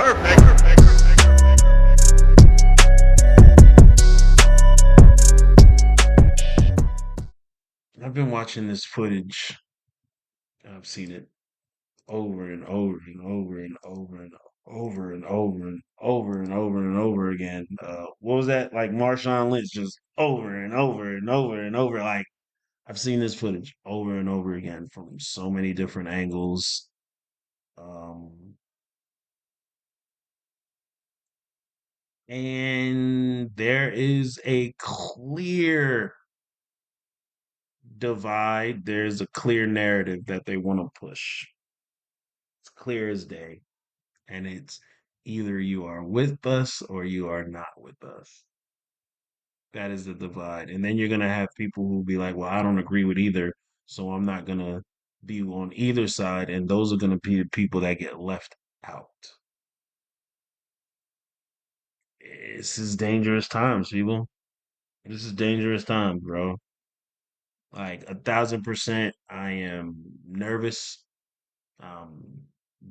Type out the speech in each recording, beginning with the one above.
I've been watching this footage. I've seen it over and over and over and over and over and over and over and over and over again. What was that? Like Marshawn Lynch, just over and over and over and over. Like I've seen this footage over and over again from so many different angles. Um, and there is a clear divide. There's a clear narrative that they want to push. It's clear as day. And it's either you are with us or you are not with us. That is the divide. And then you're going to have people who be like, well, I don't agree with either. So I'm not going to be on either side. And those are going to be the people that get left out. This is dangerous times, people. This is dangerous times, bro. Like 1,000%, I am nervous,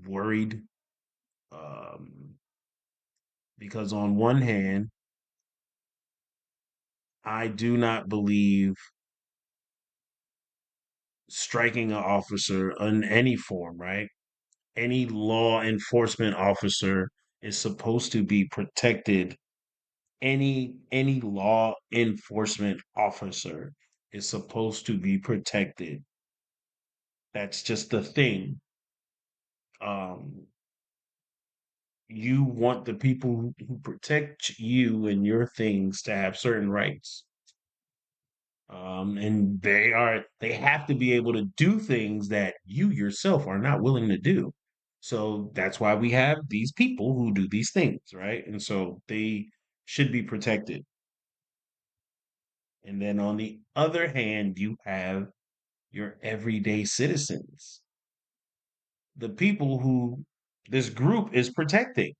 worried, um, because on one hand, I do not believe striking an officer in any form, right? Any law enforcement officer is supposed to be protected. Any law enforcement officer is supposed to be protected. That's just the thing. Um, you want the people who protect you and your things to have certain rights. And they have to be able to do things that you yourself are not willing to do. So that's why we have these people who do these things, right? And so they should be protected. And then on the other hand, you have your everyday citizens, the people who this group is protecting.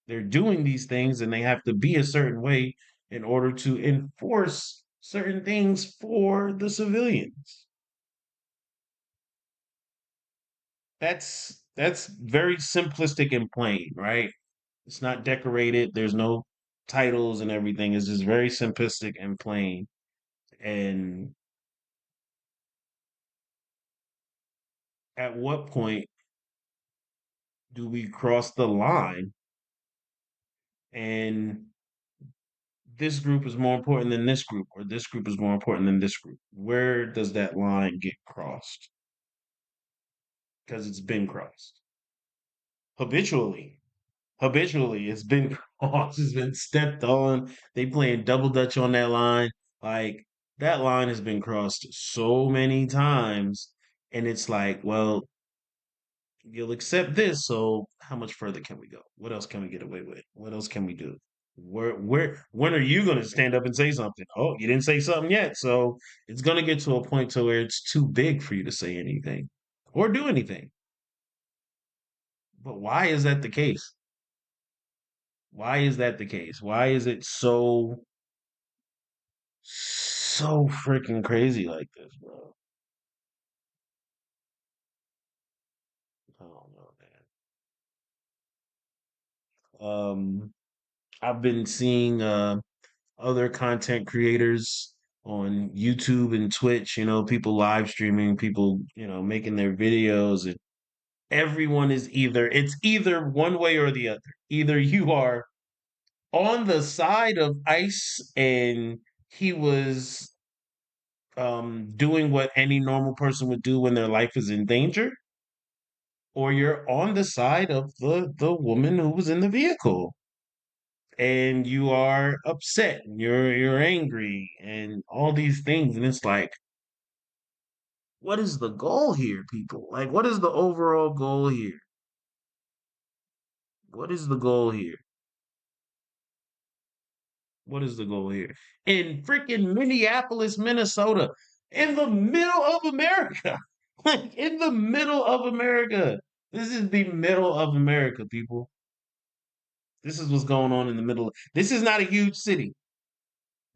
They're doing these things and they have to be a certain way in order to enforce certain things for the civilians. That's very simplistic and plain, right? It's not decorated. There's no titles and everything. It's just very simplistic and plain. And at what point do we cross the line and this group is more important than this group, or this group is more important than this group? Where does that line get crossed? Because it's been crossed habitually. Habitually, it's been crossed, it's been stepped on. They playing double dutch on that line. Like that line has been crossed so many times, and it's like, well, you'll accept this, so how much further can we go? What else can we get away with? What else can we do? When are you going to stand up and say something? Oh, you didn't say something yet, so it's going to get to a point to where it's too big for you to say anything or do anything. But why is that the case? Why is that the case? Why is it so freaking crazy like this, bro? I don't know, man. I've been seeing other content creators on YouTube and Twitch, people live streaming, people, making their videos, and everyone is it's either one way or the other. Either you are on the side of ICE and he was doing what any normal person would do when their life is in danger, or you're on the side of the woman who was in the vehicle and you are upset and you're angry and all these things, and it's like, what is the goal here, people? Like, what is the overall goal here? What is the goal here? What is the goal here? In freaking Minneapolis, Minnesota, in the middle of America. Like in the middle of America. This is the middle of America, people. This is what's going on in the middle. This is not a huge city.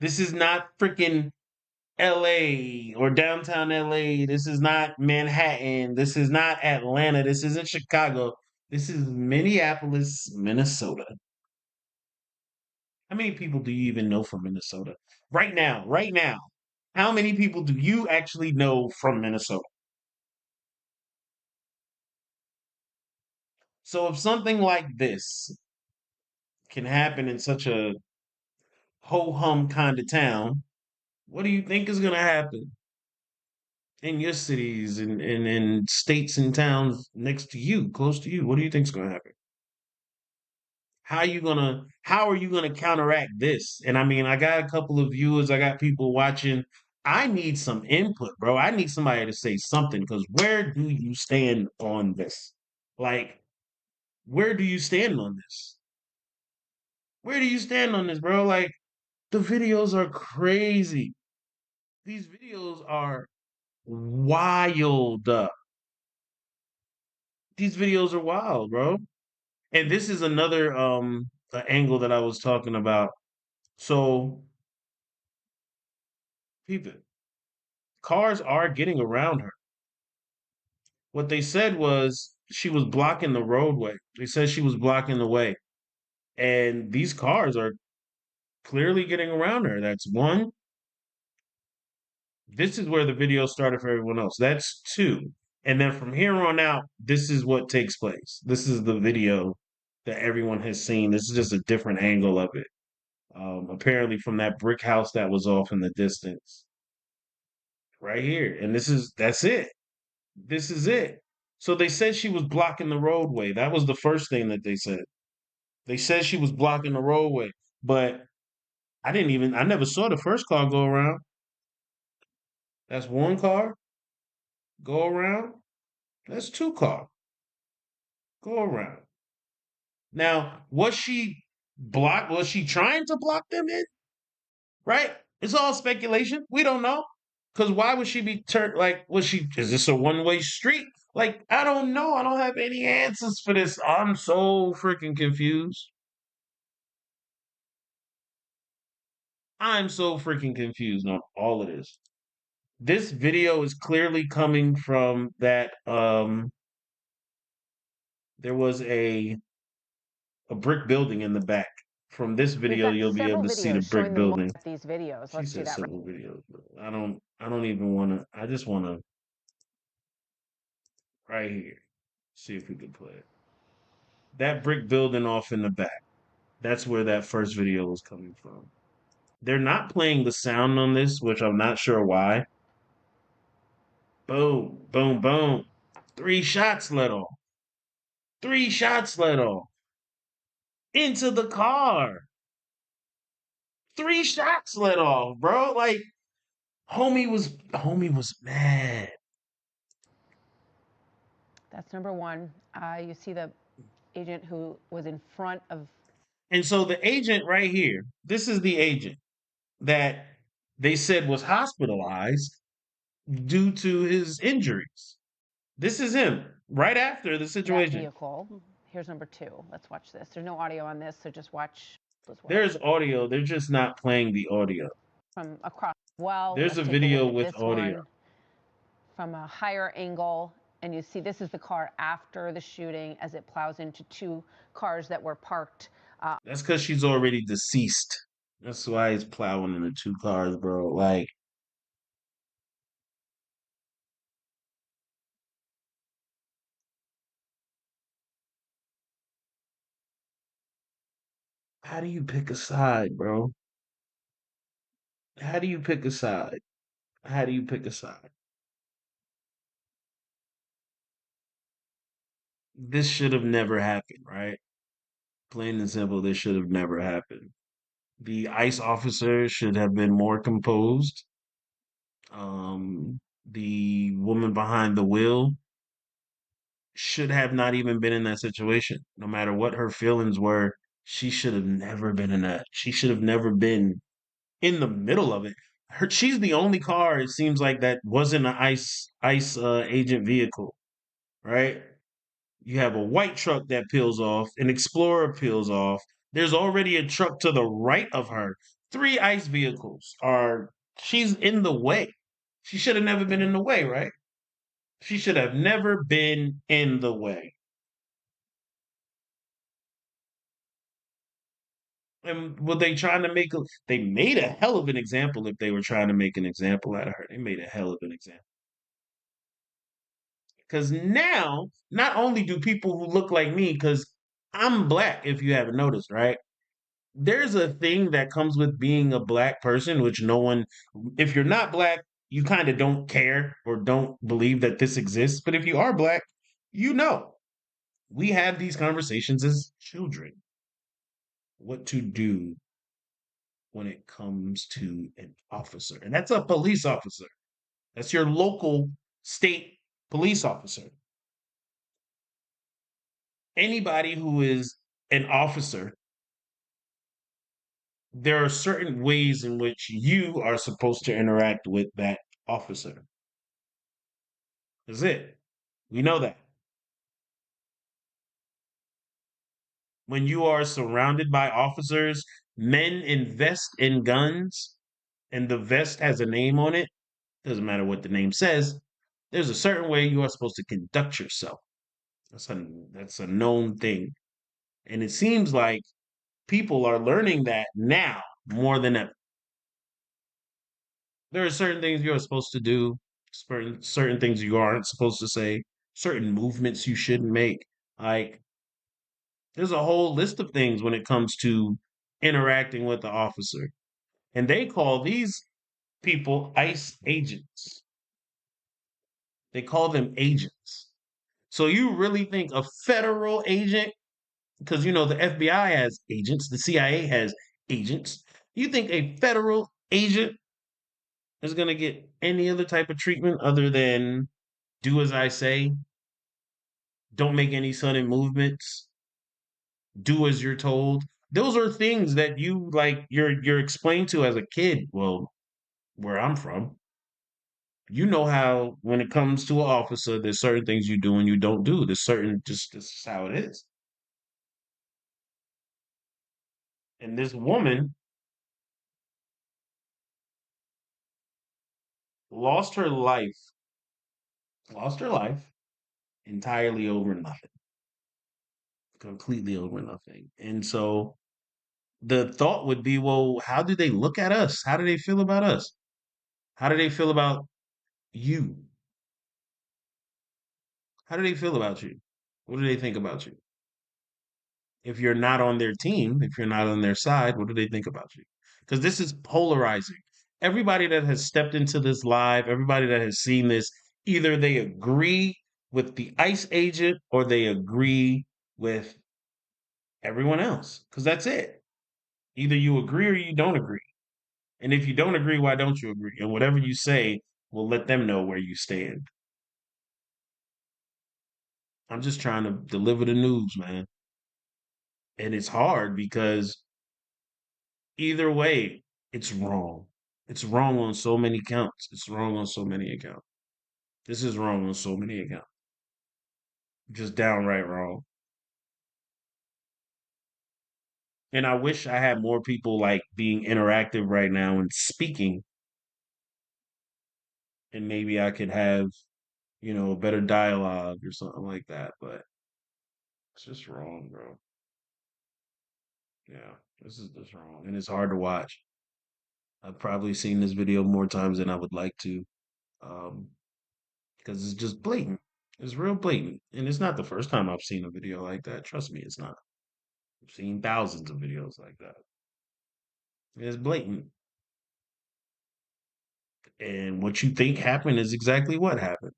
This is not freaking LA or downtown LA. This is not Manhattan. This is not Atlanta. This isn't Chicago. This is Minneapolis, Minnesota. How many people do you even know from Minnesota? Right now. How many people do you actually know from Minnesota? So if something like this can happen in such a ho hum kind of town, what do you think is going to happen in your cities and states and towns next to you, close to you? What do you think is going to happen? How are you gonna counteract this? And I mean, I got a couple of viewers, I got people watching. I need some input, bro. I need somebody to say something because where do you stand on this? Like, where do you stand on this? Where do you stand on this, bro? Like, the videos are crazy. These videos are wild. These videos are wild, bro. And this is another angle that I was talking about. So, people, cars are getting around her. What they said was she was blocking the roadway. They said she was blocking the way. And these cars are clearly getting around her. That's one. This is where the video started for everyone else. That's two. And then from here on out, this is what takes place. This is the video that everyone has seen. This is just a different angle of it. Apparently from that brick house that was off in the distance. Right here. And that's it. This is it. So they said she was blocking the roadway. That was the first thing that they said. They said she was blocking the roadway, but I never saw the first car go around. That's one car go around. That's two car go around. Now, was she trying to block them in? Right? It's all speculation. We don't know. Cause why would she be turned is this a one-way street? Like, I don't know. I don't have any answers for this. I'm so freaking confused. I'm so freaking confused on all of this. This video is clearly coming from that there was a brick building in the back. From this We've video got you'll be able several to see the videos brick showing them building. at these videos. She Let's do said that. several videos, bro. I don't even wanna I just wanna right here. See if we can play it. That brick building off in the back. That's where that first video was coming from. They're not playing the sound on this, which I'm not sure why. Boom, boom, boom. Three shots let off. Three shots let off. Into the car. Three shots let off, bro. Like homie was mad. That's number one. You see the agent who was in front of. And so the agent right here, this is the agent that they said was hospitalized due to his injuries. This is him right after the That situation. vehicle. Here's number two. Let's watch this. There's no audio on this, so just watch as well. There's audio, they're just not playing the audio. From across. Well, There's let's a take a look video at with this audio. one from a higher angle. And you see this is the car after the shooting as it plows into two cars that were parked. That's because she's already deceased. That's why he's plowing into two cars, bro. Like, how do you pick a side, bro? How do you pick a side? How do you pick a side? This should have never happened, right? Plain and simple, this should have never happened. The ICE officer should have been more composed. The woman behind the wheel should have not even been in that situation. No matter what her feelings were, she should have never been in that. She should have never been in the middle of it. She's the only car it seems like that wasn't an ICE agent vehicle, right? You have a white truck that peels off, an Explorer peels off. There's already a truck to the right of her. Three ICE vehicles are. She's in the way. She should have never been in the way, right? She should have never been in the way. And were they trying to make a? They made a hell of an example if they were trying to make an example out of her. They made a hell of an example. Because now, not only do people who look like me, because I'm black, if you haven't noticed, right? There's a thing that comes with being a black person, which no one, if you're not black, you kind of don't care or don't believe that this exists. But if you are black, you know, we have these conversations as children. What to do when it comes to an officer. And that's a police officer. That's your local state police officer. Anybody who is an officer, there are certain ways in which you are supposed to interact with that officer. That's it. We know that. When you are surrounded by officers, men invest in guns, and the vest has a name on it. Doesn't matter what the name says. There's a certain way you are supposed to conduct yourself. That's a known thing. And it seems like people are learning that now more than ever. There are certain things you're supposed to do, certain things you aren't supposed to say, certain movements you shouldn't make. Like there's a whole list of things when it comes to interacting with the officer. And they call these people ICE agents. They call them agents. So you really think a federal agent, because you know the FBI has agents, the CIA has agents. You think a federal agent is going to get any other type of treatment other than do as I say, don't make any sudden movements, do as you're told? Those are things that you like you're explained to as a kid. Well, where I'm from, you know how when it comes to an officer, there's certain things you do and you don't do. There's certain just this is how it is. And this woman lost her life, lost her life entirely over nothing, completely over nothing. And so the thought would be, well, how do they look at us? How do they feel about us? How do they feel about you? How do they feel about you? What do they think about you? If you're not on their team, if you're not on their side, what do they think about you? Because this is polarizing. Everybody that has stepped into this live, everybody that has seen this, either they agree with the ICE agent or they agree with everyone else. Because that's it. Either you agree or you don't agree. And if you don't agree, why don't you agree? And whatever you say will let them know where you stand. I'm just trying to deliver the news, man. And it's hard because either way, it's wrong. It's wrong on so many counts. It's wrong on so many accounts. This is wrong on so many accounts. Just downright wrong. And I wish I had more people like being interactive right now and speaking, and maybe I could have, a better dialogue or something like that. But it's just wrong, bro. Yeah, this is just wrong. And it's hard to watch. I've probably seen this video more times than I would like to. Um, because it's just blatant. It's real blatant. And it's not the first time I've seen a video like that. Trust me, it's not. I've seen thousands of videos like that. It's blatant. And what you think happened is exactly what happened.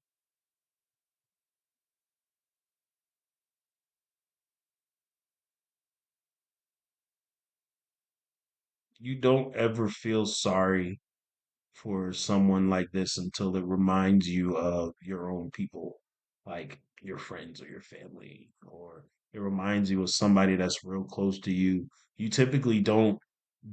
You don't ever feel sorry for someone like this until it reminds you of your own people, like your friends or your family, or it reminds you of somebody that's real close to you. You typically don't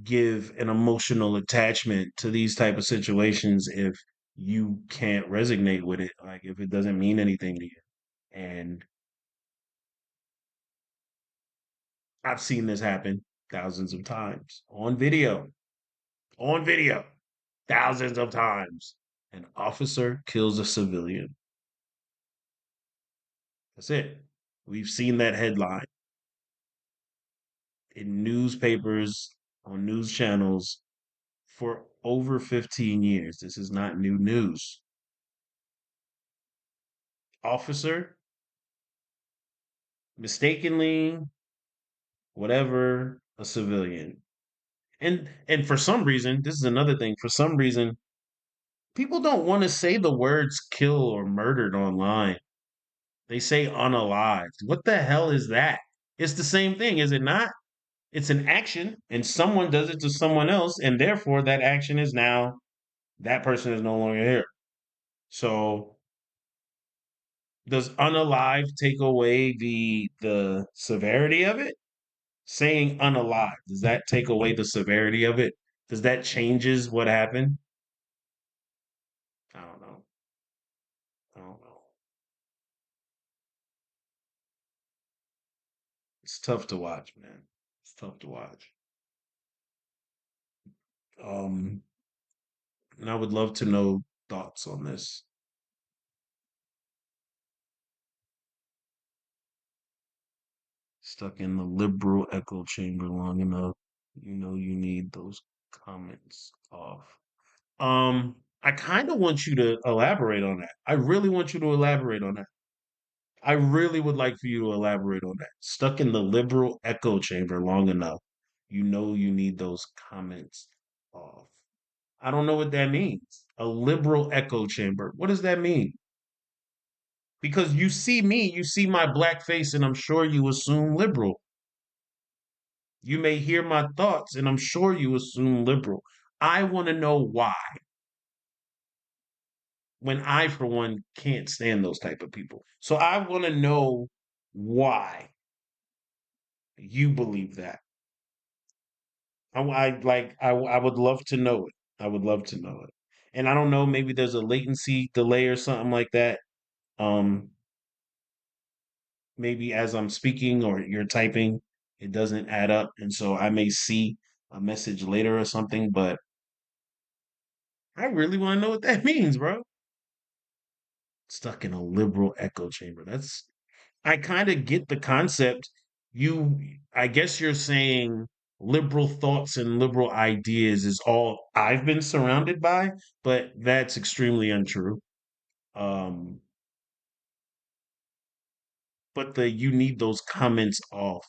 give an emotional attachment to these type of situations if you can't resonate with it, like if it doesn't mean anything to you. And I've seen this happen thousands of times on video, thousands of times. An officer kills a civilian. That's it. We've seen that headline. in newspapers, on news channels for over 15 years. This is not new news. Officer mistakenly, whatever, a civilian. And for some reason, this is another thing. For some reason, people don't want to say the words kill or murdered online. They say unalived. What the hell is that? It's the same thing, is it not? It's an action, and someone does it to someone else, and therefore that action is now that person is no longer here. So does unalive take away the severity of it? Saying unalive, does that take away the severity of it? Does that changes what happened? I don't know. I don't know. It's tough to watch, man. It's tough to watch. Um, and I would love to know thoughts on this. Stuck in the liberal echo chamber long enough, you know you need those comments off. I kind of want you to elaborate on that. I really want you to elaborate on that. I really would like for you to elaborate on that. Stuck in the liberal echo chamber long enough, you know you need those comments off. I don't know what that means. A liberal echo chamber. What does that mean? Because you see me, you see my black face, and I'm sure you assume liberal. You may hear my thoughts, and I'm sure you assume liberal. I want to know why. When I, for one, can't stand those type of people. So I want to know why you believe that. I would love to know it. I would love to know it. And I don't know, maybe there's a latency delay or something like that. Um, Maybe as I'm speaking or you're typing, it doesn't add up, and so I may see a message later or something. But I really want to know what that means, bro. Stuck in a liberal echo chamber. That's I kind of get the concept. I guess you're saying liberal thoughts and liberal ideas is all I've been surrounded by, but that's extremely untrue. Um, but the you need those comments off,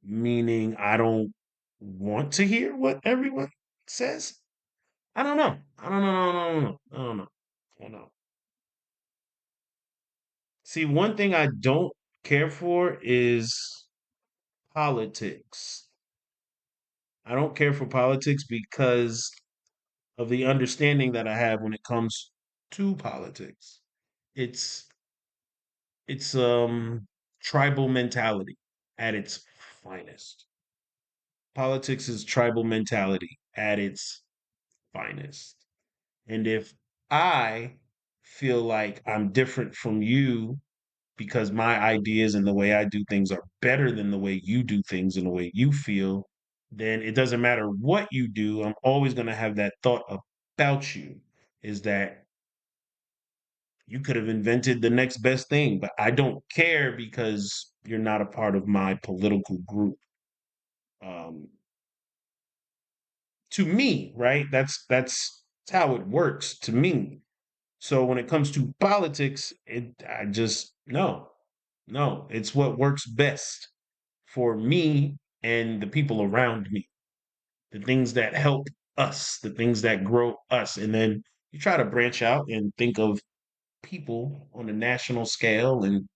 meaning I don't want to hear what everyone says. I don't know. I don't know. I don't know. I don't know. I don't know. See, one thing I don't care for is politics. I don't care for politics because of the understanding that I have when it comes to politics. It's it's tribal mentality at its finest. Politics is tribal mentality at its finest. And if I feel like I'm different from you because my ideas and the way I do things are better than the way you do things and the way you feel, then it doesn't matter what you do. I'm always going to have that thought about you is that you could have invented the next best thing, but I don't care because you're not a part of my political group. Um, to me, right? That's how it works to me. So when it comes to politics, I just no, it's what works best for me and the people around me, the things that help us, the things that grow us. And then you try to branch out and think of people on a national scale and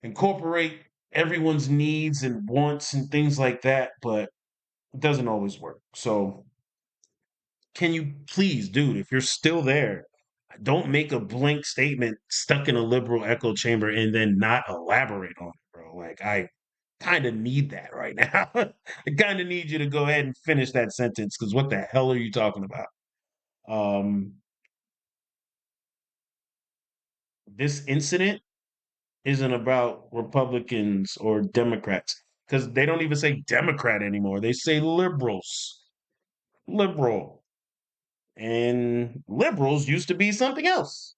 incorporate everyone's needs and wants and things like that, but it doesn't always work. So, can you please, dude, if you're still there, don't make a blank statement stuck in a liberal echo chamber and then not elaborate on it, bro. Like, I kind of need that right now. I kind of need you to go ahead and finish that sentence because what the hell are you talking about? Um, this incident isn't about Republicans or Democrats because they don't even say Democrat anymore. They say liberals, liberal, and liberals used to be something else.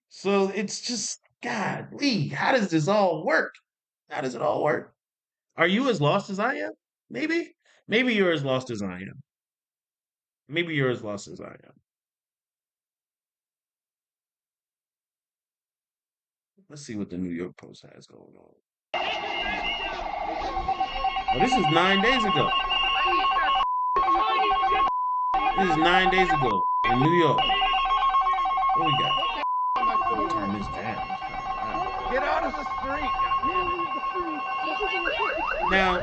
So it's just, God, Lee, how does this all work? How does it all work? Are you as lost as I am? Maybe. Maybe you're as lost as I am. Maybe you're as lost as I am. Let's see what the New York Post has going on. Oh, this is 9 days ago. This is 9 days ago in New York. What we got? I'll turn this down. It's kind of loud. Get out of the street! Now,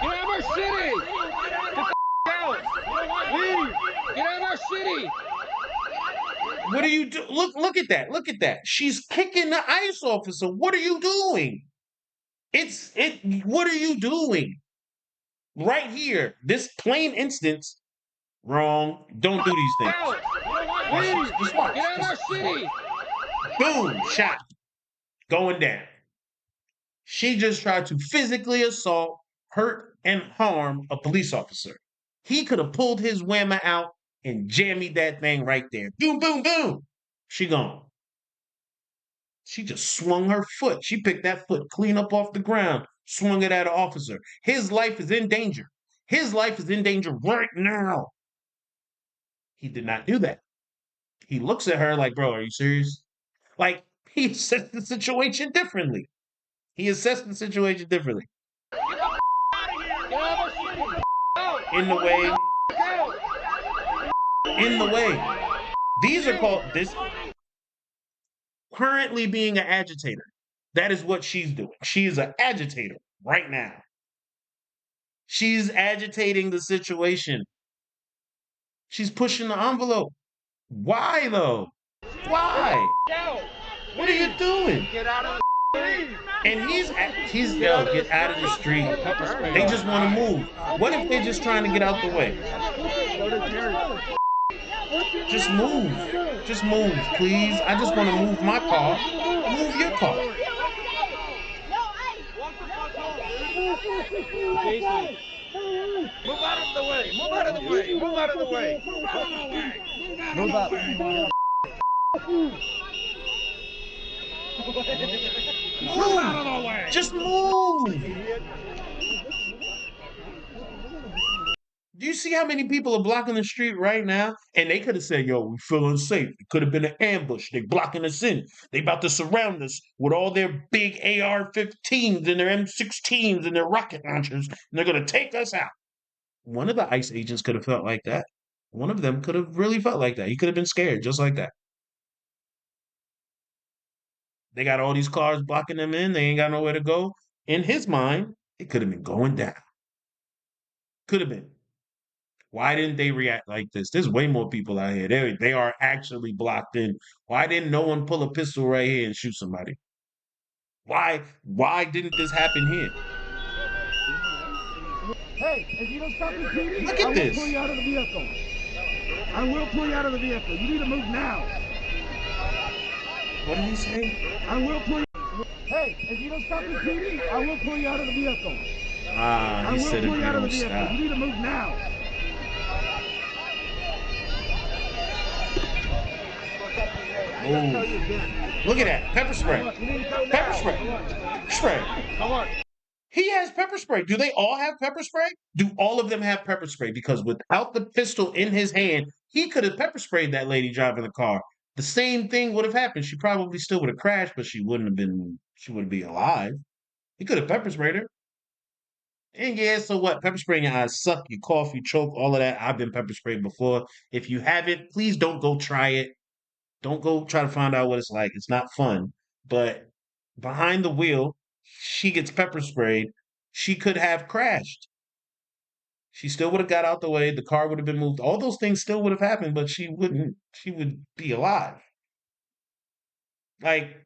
Get out of our city! Get the out! Leave! Get out of our city! what do you do? Look at that. Look at that. She's kicking the ICE officer. What are you doing? What are you doing? Right here, this plain instance, wrong. Don't do these things. Out! Watch Leave! this. Just watch. Get out of our Just city! boom, shot. Going down. She just tried to physically assault, hurt, and harm a police officer. He could have pulled his whammer out and jammied that thing right there. Boom, boom, boom. She gone. She just swung her foot. She picked that foot clean up off the ground, swung it at an officer. His life is in danger. His life is in danger right now. He did not do that. He looks at her like, bro, are you serious? Like, he assessed the situation differently. He assessed the situation differently. In the way. In the way. These are called this currently being an agitator. That is what she's doing. She is an agitator right now. She's agitating the situation. She's pushing the envelope. Why though? Why? What are you doing? Get out of the street! And he's yo, get out of the street. They just want to move. What if they're just trying to get out the way? Just move. Just move, please. I just want to move my car. Move your car. Move out of the way! Move out of the way! Move out of the way! Move up! Move out of the way! Just move. Do you see how many people are blocking the street right now? And they could have said, yo, we feel unsafe. It could have been an ambush. They blocking us in. They about to surround us with all their big AR-15s and their M16s and their rocket launchers. And they're going to take us out. One of the ICE agents could have felt like that. One of them could have really felt like that. He could have been scared just like that. They got all these cars blocking them in. They ain't got nowhere to go. In his mind, it could have been going down. Could have been. Why didn't they react like this? There's way more people out here. They are actually blocked in. Why didn't no one pull a pistol right here and shoot somebody? Why didn't this happen here? Hey, if you don't stop repeating, Look at I will this. pull you out of the vehicle. I will pull you out of the vehicle. You need to move now. What did he say? I will pull you. Hey, if you don't stop repeating, I will pull you out of the vehicle. Ah, I he will said if pull you you out of the don't vehicle. stop. You need to move now. Oh, look at that. Pepper spray. Pepper spray. Spray. Come on! He has pepper spray. Do they all have pepper spray? Do all of them have pepper spray? Because without the pistol in his hand, he could have pepper sprayed that lady driving the car. The same thing would have happened. She probably still would have crashed, but she wouldn't be alive. He could have pepper sprayed her. And yeah, so what? Pepper spray in your eyes suck, you cough, you choke, all of that. I've been pepper sprayed before. If you haven't, please don't go try it. Don't go try to find out what it's like. It's not fun. But behind the wheel, she gets pepper sprayed. She could have crashed. She still would have got out the way. The car would have been moved. All those things still would have happened, but she wouldn't. She would be alive. Like,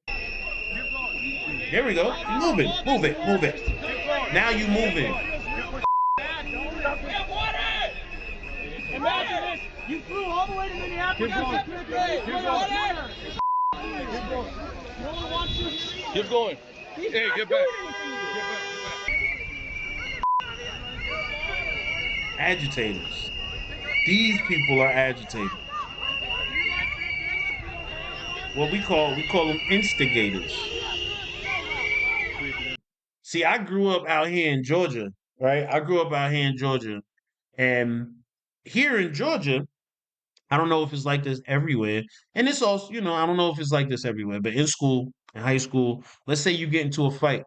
there we go. Move it. Move it. Move it. Now you moving. Imagine this. You flew all the way to Minneapolis. Keep going! Hey, get back! Agitators. These people are agitators. What we call them instigators. See, I grew up out here in Georgia, right? I grew up out here in Georgia, and here in Georgia, I don't know if it's like this everywhere. And it's also, I don't know if it's like this everywhere, but in school, in high school, let's say you get into a fight.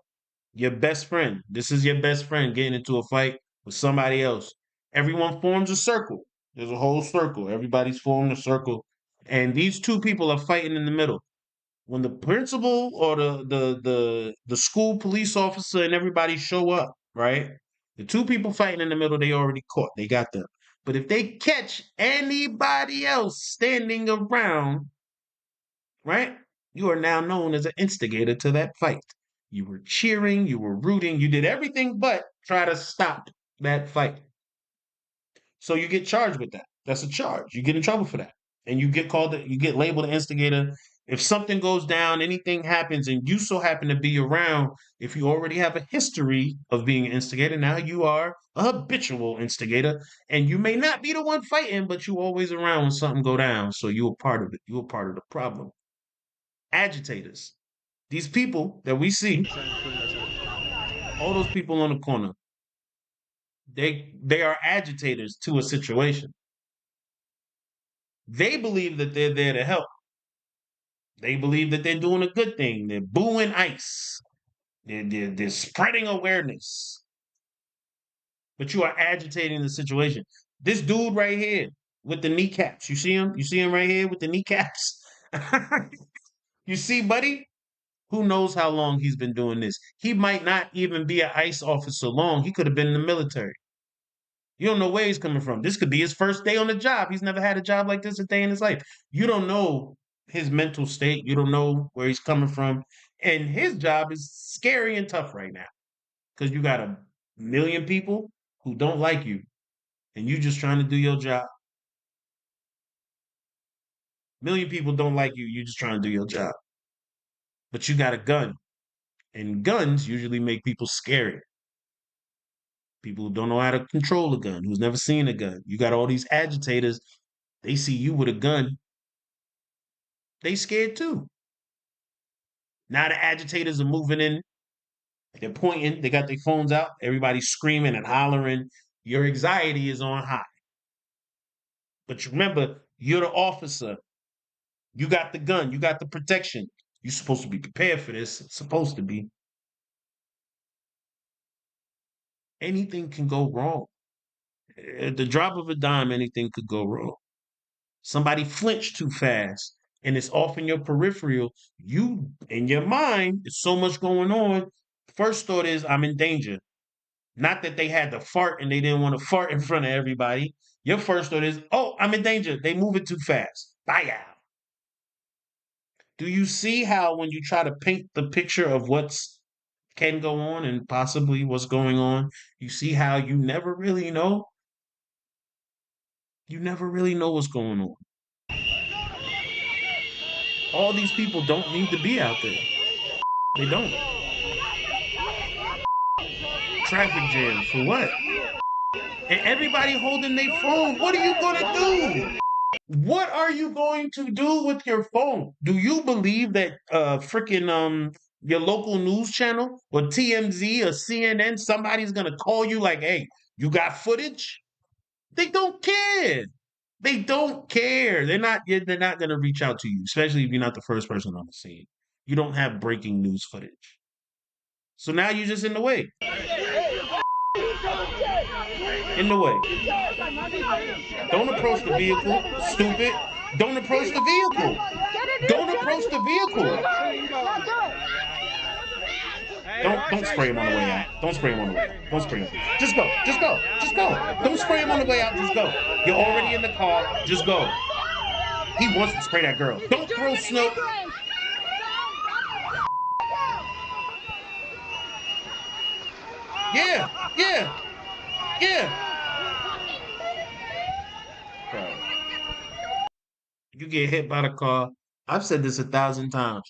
Your best friend, this is your best friend getting into a fight with somebody else. Everyone forms a circle. There's a whole circle. Everybody's forming a circle. And these two people are fighting in the middle. When the principal or the school police officer and everybody show up, right? The two people fighting in the middle, they already caught. They got them. But if they catch anybody else standing around, right? You are now known as an instigator to that fight. You were cheering, you were rooting, you did everything but try to stop that fight. So you get charged with that. That's a charge. You get in trouble for that. And you get called, you get labeled an instigator. If something goes down, anything happens, and you so happen to be around, if you already have a history of being an instigator, now you are a habitual instigator. And you may not be the one fighting, but you always around when something go down. So you were part of it. You were part of the problem. Agitators. These people that we see, all those people on the corner, they are agitators to a situation. They believe that they're there to help. They believe that they're doing a good thing. They're booing ICE. They're spreading awareness. But you are agitating the situation. This dude right here with the kneecaps, you see him? You see him right here with the kneecaps? You see, buddy? Who knows how long he's been doing this? He might not even be an ICE officer long. He could have been in the military. You don't know where he's coming from. This could be his first day on the job. He's never had a job like this a day in his life. You don't know his mental state. You don't know where he's coming from. And his job is scary and tough right now because you got a million people who don't like you and you just trying to do your job. A million people don't like you. You just trying to do your job. But you got a gun. And guns usually make people scary. People who don't know how to control a gun, who's never seen a gun. You got all these agitators. They see you with a gun. They scared too. Now the agitators are moving in. They're pointing. They got their phones out. Everybody's screaming and hollering. Your anxiety is on high. But remember, you're the officer. You got the gun. You got the protection. You're supposed to be prepared for this. It's supposed to be. Anything can go wrong. At the drop of a dime, anything could go wrong. Somebody flinched too fast and it's off in your peripheral. You, in your mind, there's so much going on. First thought is, I'm in danger. Not that they had to fart and they didn't want to fart in front of everybody. Your first thought is, oh, I'm in danger. They move it too fast. Bye. Do you see how when you try to paint the picture of what's can go on and possibly what's going on, you see how you never really know? You never really know what's going on. All these people don't need to be out there. They don't. Traffic jam for what? And everybody holding their phone. What are you gonna do? What are you going to do with your phone? Do you believe that freaking your local news channel or TMZ or CNN, somebody's gonna call you like, hey, you got footage? They don't care. They don't care. They're not gonna reach out to you, especially if you're not the first person on the scene. You don't have breaking news footage. So now you're just in the way. In the way. Don't approach the vehicle, stupid. Don't approach the vehicle. Don't approach the vehicle. Don't spray him on the way out. Don't spray him on the way out. Don't spray him. Just go. Just go. Just go. Don't spray him on the way out. Just go. You're already in the car. Just go. He wants to spray that girl. Don't throw snow. Yeah. Yeah. Yeah. Bro. You get hit by the car. I've said this 1,000 times.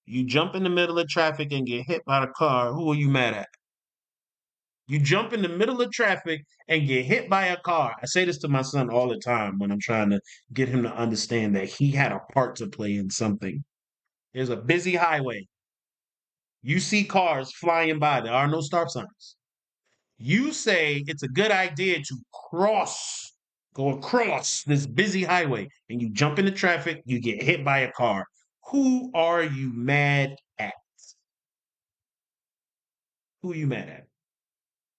You jump in the middle of traffic and get hit by the car. Who are you mad at? You jump in the middle of traffic and get hit by a car. I say this to my son all the time when I'm trying to get him to understand that he had a part to play in something. There's a busy highway. You see cars flying by. There are no stop signs. You say it's a good idea to go across this busy highway, and you jump into traffic, you get hit by a car. Who are you mad at? Who are you mad at?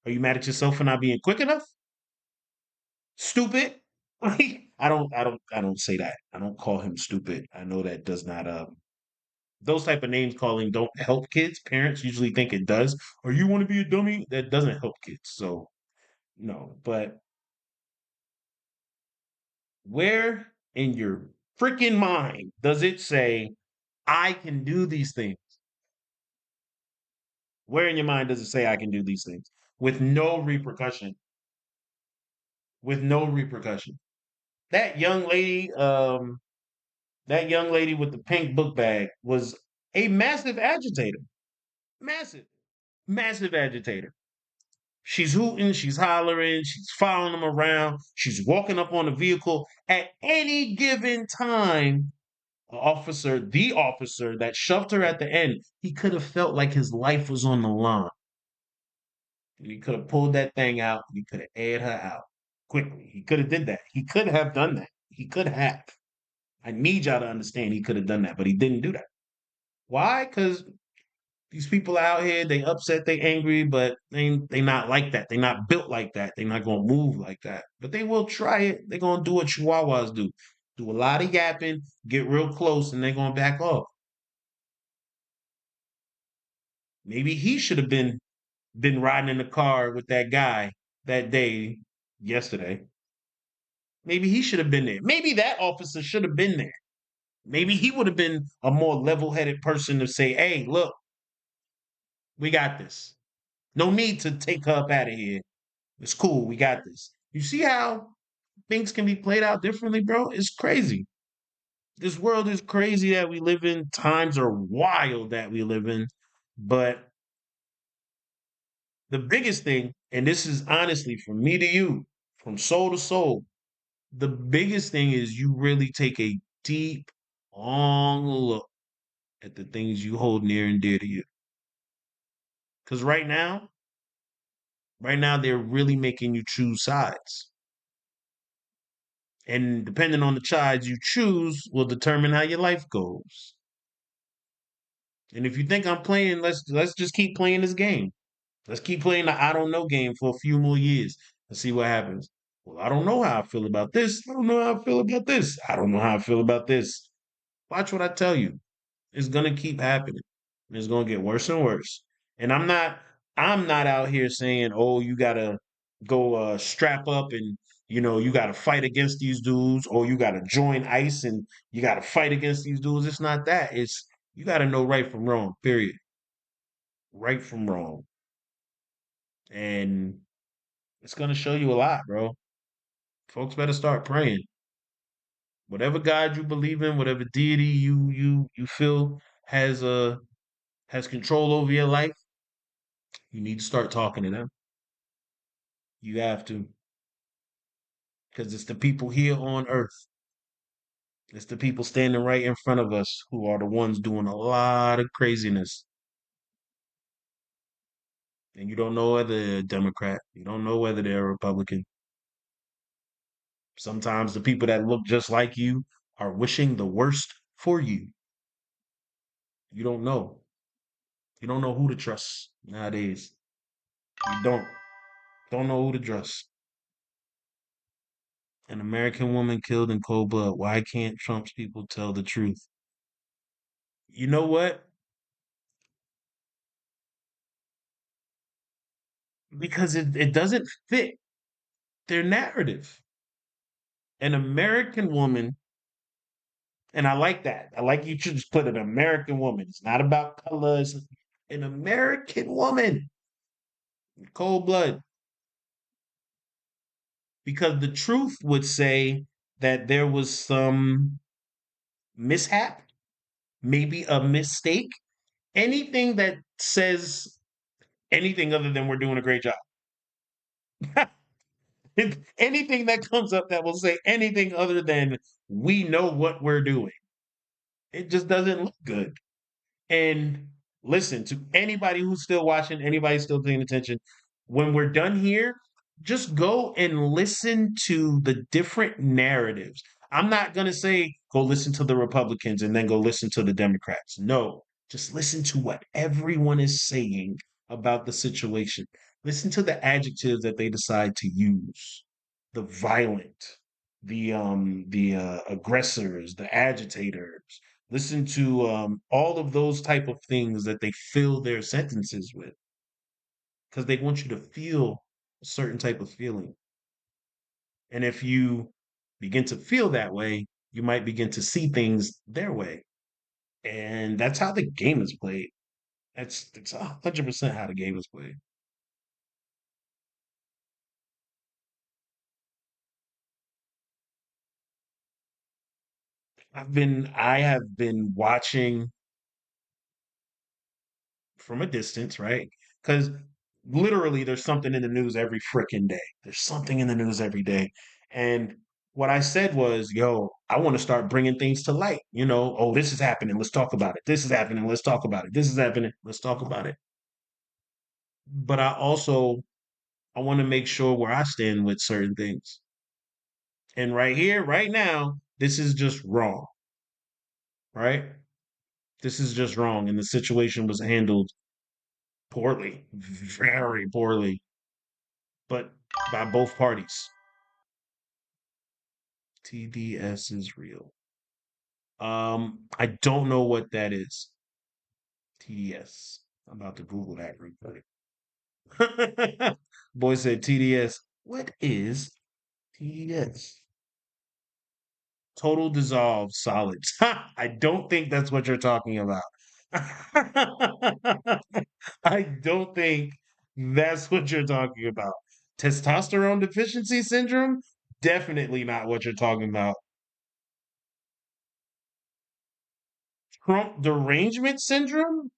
Are you mad at yourself for not being quick enough? Stupid? I don't say that. I don't call him stupid. I know that does not those type of names calling don't help kids. Parents usually think it does. Or you want to be a dummy? That doesn't help kids. So no. But where in your freaking mind does it say I can do these things? Where in your mind does it say I can do these things with no repercussion? With no repercussion. That young lady, that young lady with the pink book bag was a massive agitator. Massive, massive agitator. She's hooting, she's hollering, she's following them around, she's walking up on the vehicle. At any given time, the officer that shoved her at the end, he could have felt like his life was on the line. He could have pulled that thing out. He could have aired her out quickly. He could have did that. He could have done that. He could have. I need y'all to understand he could have done that, but he didn't do that. Why? Because these people out here, they upset, they angry, but they not like that. They not built like that. They not gonna move like that. But they will try it. They're gonna do what chihuahuas do. Do a lot of yapping, get real close, and they're gonna back off. Maybe he should have been riding in the car with that guy that day yesterday. Maybe he should have been there. Maybe that officer should have been there. Maybe he would have been a more level-headed person to say, "Hey, look, we got this. No need to take her up out of here. It's cool. We got this." You see how things can be played out differently, bro? It's crazy. This world is crazy that we live in. Times are wild that we live in. But the biggest thing, and this is honestly from me to you, from soul to soul, the biggest thing is you really take a deep, long look at the things you hold near and dear to you. Because right now, they're really making you choose sides. And depending on the sides you choose will determine how your life goes. And if you think I'm playing, let's just keep playing this game. Let's keep playing the I don't know game for a few more years and see what happens. Well, I don't know how I feel about this. I don't know how I feel about this. I don't know how I feel about this. Watch what I tell you. It's gonna keep happening. It's gonna get worse and worse. And I'm not out here saying, oh, you gotta go strap up and you gotta fight against these dudes, or you gotta join ICE and you gotta fight against these dudes. It's not that. It's you gotta know right from wrong, period. Right from wrong. And it's gonna show you a lot, bro. Folks better start praying. Whatever God you believe in, whatever deity you feel has control over your life, you need to start talking to them. You have to, because it's the people here on earth. It's the people standing right in front of us who are the ones doing a lot of craziness. And you don't know whether they're a Democrat. You don't know whether they're a Republican. Sometimes the people that look just like you are wishing the worst for you. You don't know. You don't know who to trust nowadays. You don't know who to trust. An American woman killed in cold blood. Why can't Trump's people tell the truth? You know what? Because it doesn't fit their narrative. An American woman, and I like that. I like you to just put an American woman. It's not about colors. An American woman, cold blood. Because the truth would say that there was some mishap, maybe a mistake, anything that says anything other than we're doing a great job. Anything that comes up that will say anything other than we know what we're doing. It just doesn't look good. And listen to anybody who's still watching, anybody still paying attention. When we're done here, just go and listen to the different narratives. I'm not going to say go listen to the Republicans and then go listen to the Democrats. No, just listen to what everyone is saying about the situation. Listen to the adjectives that they decide to use. The violent, the aggressors, the agitators. Listen to all of those type of things that they fill their sentences with because they want you to feel a certain type of feeling. And if you begin to feel that way, you might begin to see things their way. And that's how the game is played. It's 100% how the game is played. I have been watching from a distance, right? Because literally there's something in the news every freaking day. There's something in the news every day. And what I said was, yo, I want to start bringing things to light. Oh, this is happening. Let's talk about it. This is happening. Let's talk about it. This is happening. Let's talk about it. But I want to make sure where I stand with certain things. And right here, right now, this is just wrong, right? This is just wrong. And the situation was handled poorly, very poorly, but by both parties. TDS is real. I don't know what that is. TDS. I'm about to Google that real quick. Boy said TDS. What is TDS? Total dissolve solids. I don't think that's what you're talking about. I don't think that's what you're talking about. Testosterone deficiency syndrome? Definitely not what you're talking about. Trump derangement syndrome?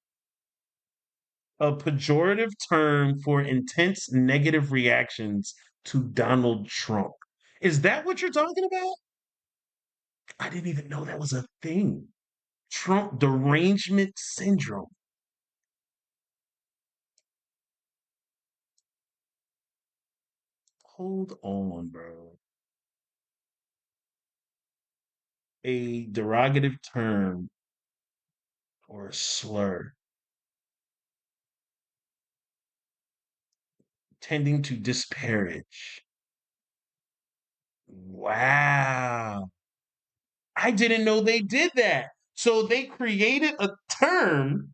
A pejorative term for intense negative reactions to Donald Trump. Is that what you're talking about? I didn't even know that was a thing. Trump derangement syndrome. Hold on, bro. A derogative term or a slur tending to disparage. Wow. I didn't know they did that. So they created a term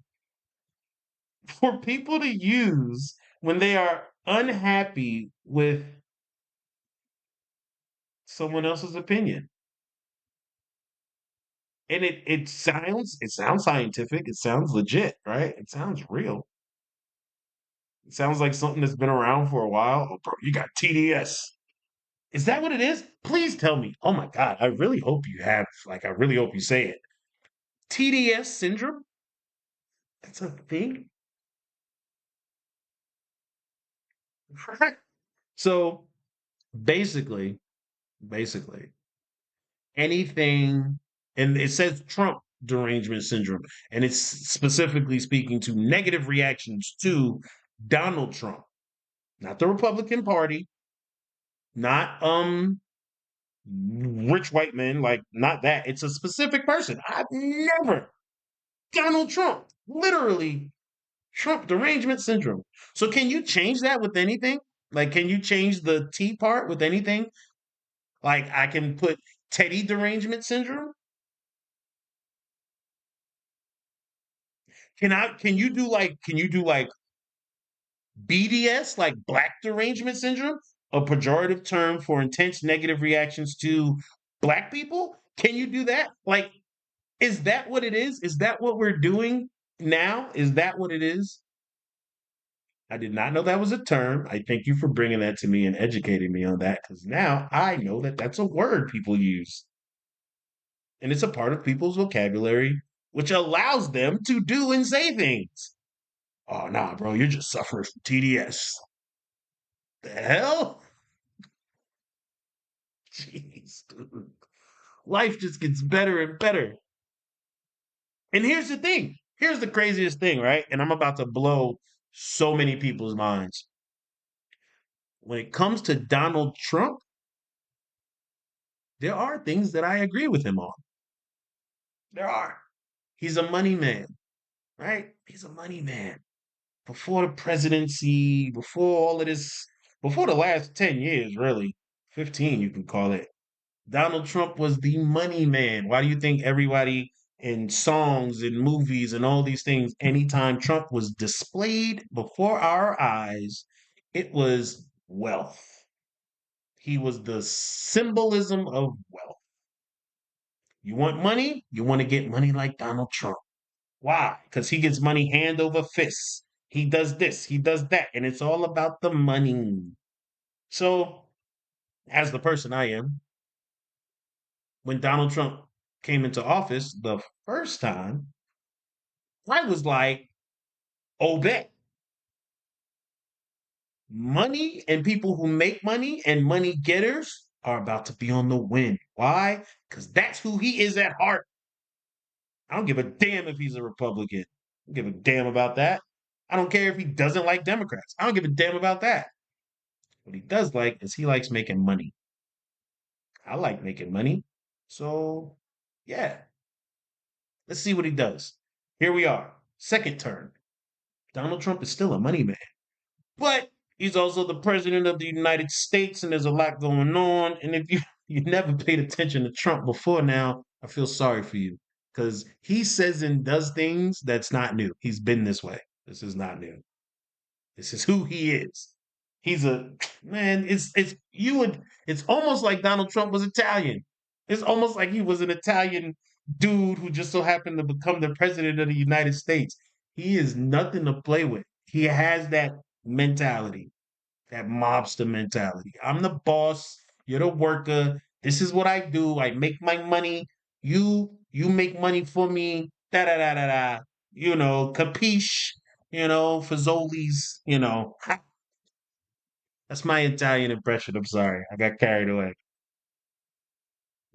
for people to use when they are unhappy with someone else's opinion. And it sounds scientific, it sounds legit, right? It sounds real. It sounds like something that's been around for a while. Oh, bro, you got TDS. Is that what it is? Please tell me. Oh my God, I really hope you have. Like, I really hope you say it. TDS syndrome? That's a thing? So basically, basically, anything, and it says Trump derangement syndrome, and it's specifically speaking to negative reactions to Donald Trump, not the Republican Party, not rich white men, like not that. It's a specific person. I've never Donald Trump, literally Trump derangement syndrome. So can you change that with anything? Like, can you change the T part with anything? Like, I can put Teddy derangement syndrome. Can you do like BDS, like black derangement syndrome, a pejorative term for intense negative reactions to black people? Can you do that? Like, is that what it is? Is that what we're doing now? Is that what it is? I did not know that was a term. I thank you for bringing that to me and educating me on that because now I know that that's a word people use and it's a part of people's vocabulary, which allows them to do and say things. Oh, nah, bro, you're just suffering from TDS. The hell? Jeez, dude. Life just gets better and better. And here's the thing Here's the craziest thing, right? And I'm about to blow so many people's minds. When it comes to Donald Trump, there are things that I agree with him on. There are. He's a money man, right? He's a money man. Before the presidency, before all of this, before the last 10 years, really, 15, you can call it. Donald Trump was the money man. Why do you think everybody in songs and movies and all these things, anytime Trump was displayed before our eyes, it was wealth. He was the symbolism of wealth. You want money? You want to get money like Donald Trump. Why? Because he gets money hand over fist. He does this, he does that, and it's all about the money. So, as the person I am, when Donald Trump came into office the first time, I was like, oh, bet. Money and people who make money and money getters are about to be on the win. Why? Because that's who he is at heart. I don't give a damn if he's a Republican. I don't give a damn about that. I don't care if he doesn't like Democrats. I don't give a damn about that. What he does like is he likes making money. I like making money. So, yeah, let's see what he does. Here we are, second term. Donald Trump is still a money man, but he's also the president of the United States, and there's a lot going on. And if you never paid attention to Trump before now, I feel sorry for you because he says and does things that's not new. He's been this way. This is not new. This is who he is. He's a man. It's almost like Donald Trump was Italian. It's almost like he was an Italian dude who just so happened to become the president of the United States. He is nothing to play with. He has that mentality, that mobster mentality. I'm the boss. You're the worker. This is what I do. I make my money. You make money for me. Da da da da da. Capiche. Fazoli's. That's my Italian impression. I'm sorry. I got carried away.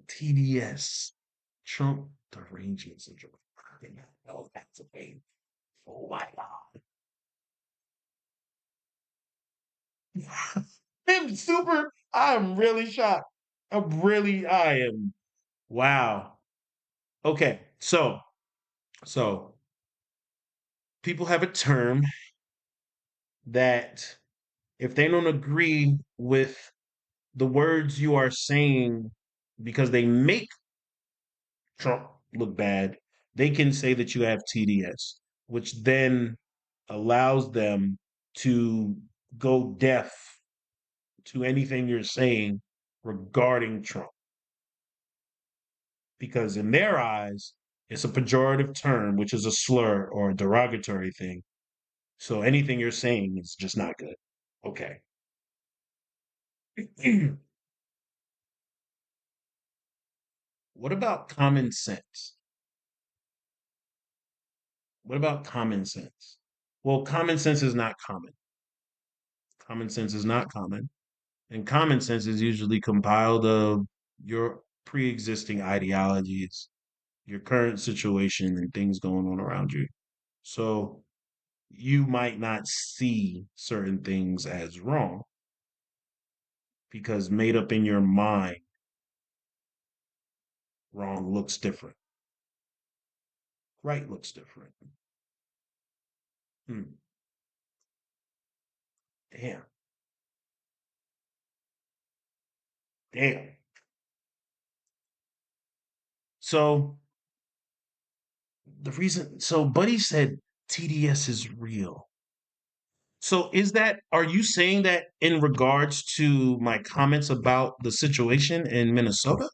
TDS. Trump derangement syndrome. I did not know that's a thing. Oh my God. I'm really shocked. I am. Wow. Okay. So people have a term that if they don't agree with the words you are saying because they make Trump look bad, they can say that you have TDS, which then allows them to go deaf to anything you're saying regarding Trump. Because in their eyes, it's a pejorative term, which is a slur or a derogatory thing. So anything you're saying is just not good. Okay. What about common sense? What about common sense? Well, common sense is not common. Common sense is not common. And common sense is usually compiled of your pre existing ideologies, your current situation, and things going on around you. So you might not see certain things as wrong because made up in your mind, wrong looks different, right looks different. Hmm. Damn, damn. So Buddy said TDS is real. So are you saying that in regards to my comments about the situation in Minnesota?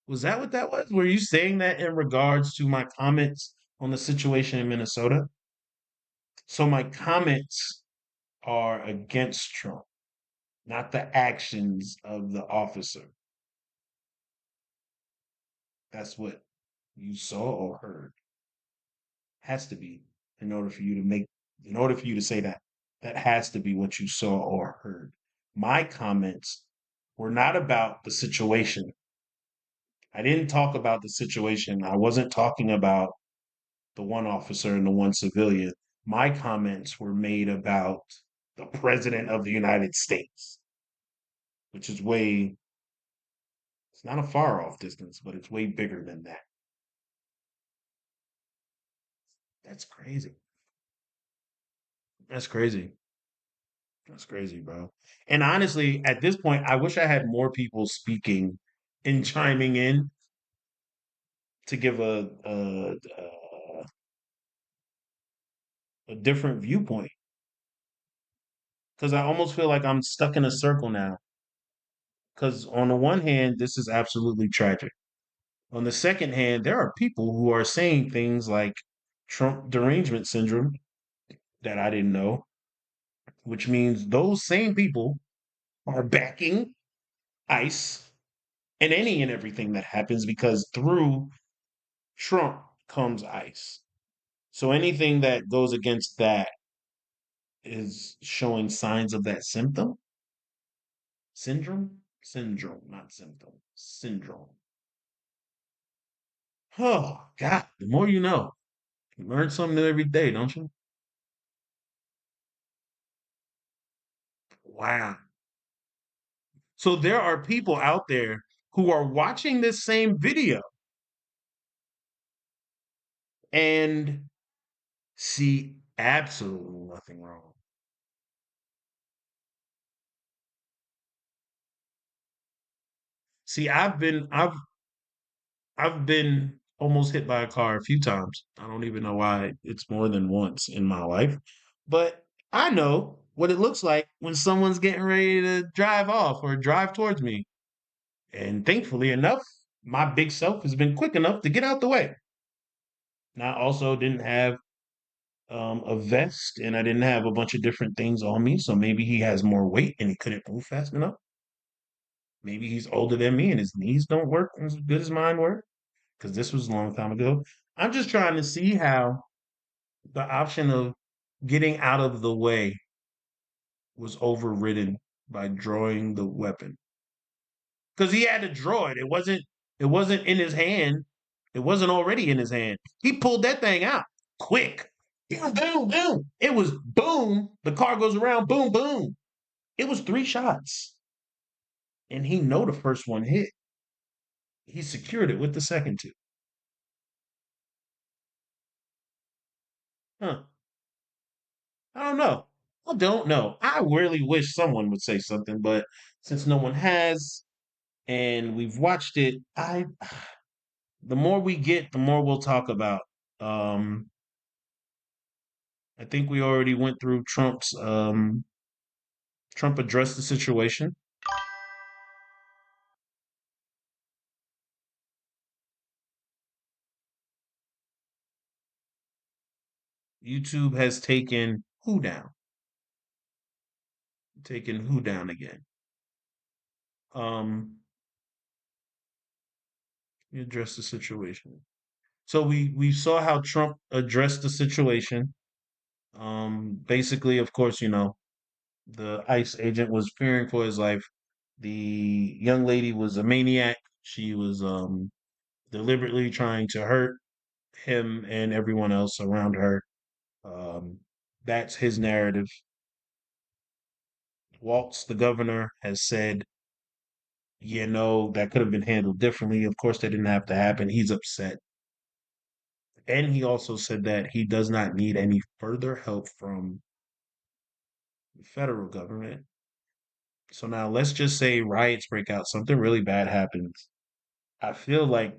Was that what that was? Were you saying that in regards to my comments on the situation in Minnesota? So my comments are against Trump, not the actions of the officer. That's what you saw or heard. Has to be in order for you to say that. That has to be what you saw or heard. My comments were not about the situation. I didn't talk about the situation. I wasn't talking about the one officer and the one civilian. My comments were made about the president of the United States, which is way, it's not a far off distance, but it's way bigger than that. That's crazy. That's crazy. That's crazy, bro. And honestly, at this point, I wish I had more people speaking and chiming in to give a different viewpoint. Because I almost feel like I'm stuck in a circle now. Because on the one hand, this is absolutely tragic. On the second hand, there are people who are saying things like Trump derangement syndrome that I didn't know, which means those same people are backing ICE and any and everything that happens because through Trump comes ICE. So anything that goes against that is showing signs of that syndrome, not symptom, syndrome. Oh God, the more you know. You learn something new every day, don't you? Wow. So there are people out there who are watching this same video and see absolutely nothing wrong. See, I've been almost hit by a car a few times. I don't even know why it's more than once in my life. But I know what it looks like when someone's getting ready to drive off or drive towards me. And thankfully enough, my big self has been quick enough to get out the way. And I also didn't have a vest and I didn't have a bunch of different things on me. So maybe he has more weight and he couldn't move fast enough. Maybe he's older than me and his knees don't work as good as mine were because this was a long time ago. I'm just trying to see how the option of getting out of the way was overridden by drawing the weapon because he had to draw it. It wasn't in his hand. It wasn't already in his hand. He pulled that thing out quick. Boom, boom, boom. It was boom. The car goes around. Boom, boom. It was three shots, and he know the first one hit. He secured it with the second two. Huh? I don't know. I don't know. I really wish someone would say something, but since no one has, and we've watched it, I the more we get, the more we'll talk about. Um, I think we already went through Trump addressed the situation. YouTube has taken who down? Taken who down again? Um, he addressed the situation. So we saw how Trump addressed the situation. Basically, of course, the ICE agent was fearing for his life. The young lady was a maniac. She was deliberately trying to hurt him and everyone else around her. Um, that's his narrative. Waltz, the governor, has said, that could have been handled differently. Of course, that didn't have to happen. He's upset. And he also said that he does not need any further help from the federal government. So now let's just say riots break out, something really bad happens. I feel like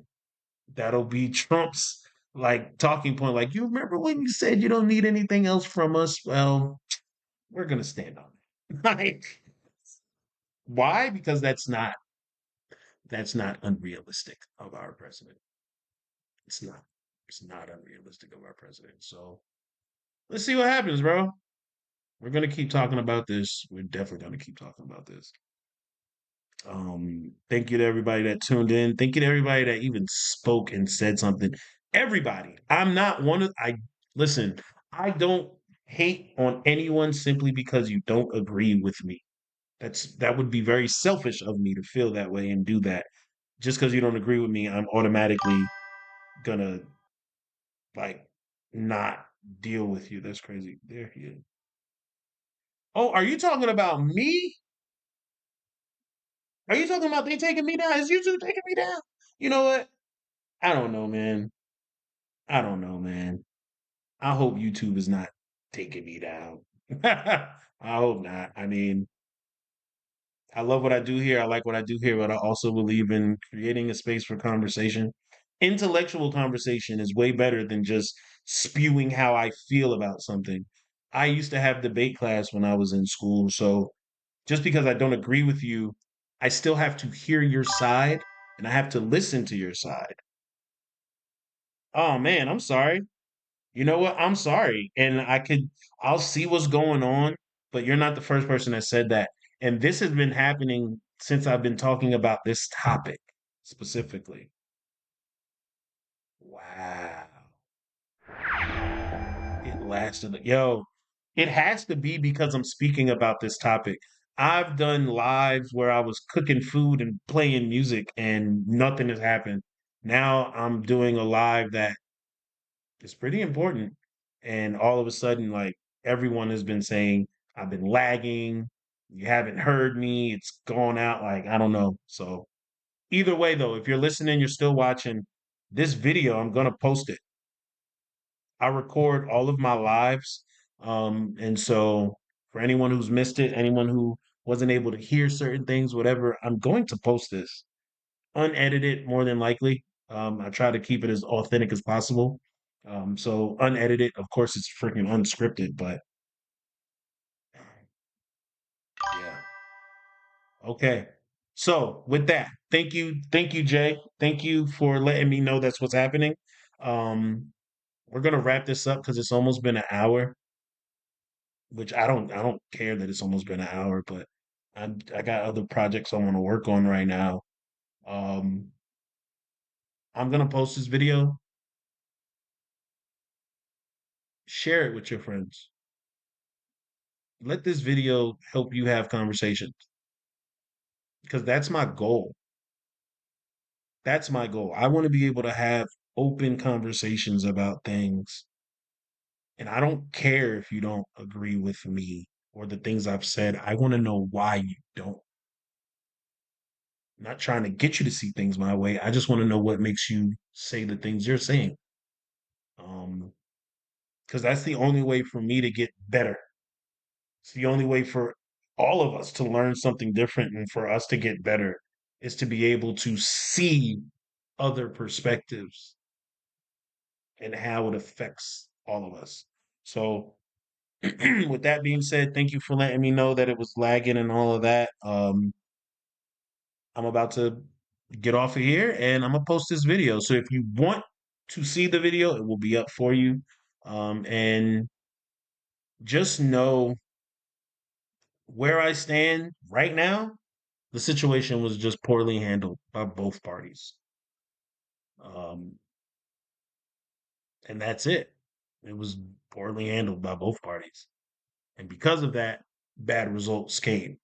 that'll be Trump's like talking point. Like, you remember when you said you don't need anything else from us? Well, we're gonna stand on it. Like, why? Because that's not unrealistic of our president. It's not. It's not unrealistic of our president. So let's see what happens, bro. We're gonna keep talking about this. We're definitely gonna keep talking about this. Thank you to everybody that tuned in. Thank you to everybody that even spoke and said something. Everybody. I'm not one of I listen, I don't hate on anyone simply because you don't agree with me. That would be very selfish of me to feel that way and do that. Just because you don't agree with me, I'm automatically gonna like not deal with you. That's crazy. There he is. Oh, are you talking about me? Are you talking about they taking me down? Is YouTube taking me down? You know what? I don't know, man. I don't know, man. I hope YouTube is not taking me down. I hope not. I mean, I love what I do here. I like what I do here, but I also believe in creating a space for conversation. Intellectual conversation is way better than just spewing how I feel about something. I used to have debate class when I was in school, so just because I don't agree with you, I still have to hear your side and I have to listen to your side. Oh man, I'm sorry. You know what? I'm sorry. And I'll see what's going on, but you're not the first person that said that. And this has been happening since I've been talking about this topic specifically. Wow. It lasted. Yo, it has to be because I'm speaking about this topic. I've done lives where I was cooking food and playing music and nothing has happened. Now I'm doing a live that is pretty important. And all of a sudden, like everyone has been saying, I've been lagging. You haven't heard me. It's gone out. Like, I don't know. So, either way, though, if you're listening, you're still watching this video, I'm going to post it. I record all of my lives. And so, for anyone who's missed it, anyone who wasn't able to hear certain things, whatever, I'm going to post this unedited more than likely. I try to keep it as authentic as possible. So unedited, of course, it's freaking unscripted, but yeah. Okay. So with that, thank you, Jay. Thank you for letting me know that's what's happening. Um, we're gonna wrap this up because it's almost been an hour, which I don't care that it's almost been an hour, but I got other projects I want to work on right now. Um, I'm gonna post this video, share it with your friends. Let this video help you have conversations because that's my goal. That's my goal. I want to be able to have open conversations about things. And I don't care if you don't agree with me or the things I've said. I want to know why you don't. I'm not trying to get you to see things my way. I just want to know what makes you say the things you're saying. Um, because that's the only way for me to get better. It's the only way for all of us to learn something different and for us to get better is to be able to see other perspectives and how it affects all of us. So, with that being said, thank you for letting me know that it was lagging and all of that. I'm about to get off of here and I'm gonna post this video. So if you want to see the video, it will be up for you. And just know where I stand right now. The situation was just poorly handled by both parties. Um, and that's it. It was poorly handled by both parties. And because of that, bad results came.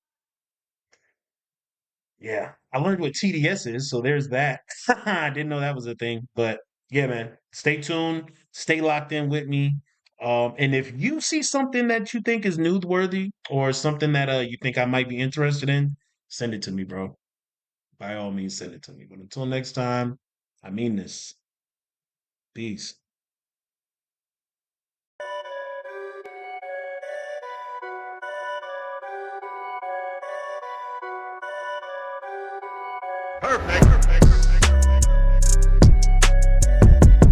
Yeah, I learned what TDS is, so there's that. I didn't know that was a thing, but yeah, man, stay tuned, stay locked in with me. And if you see something that you think is newsworthy or something that you think I might be interested in, send it to me, bro. By all means, send it to me. But until next time, I mean this. Peace. Perfect.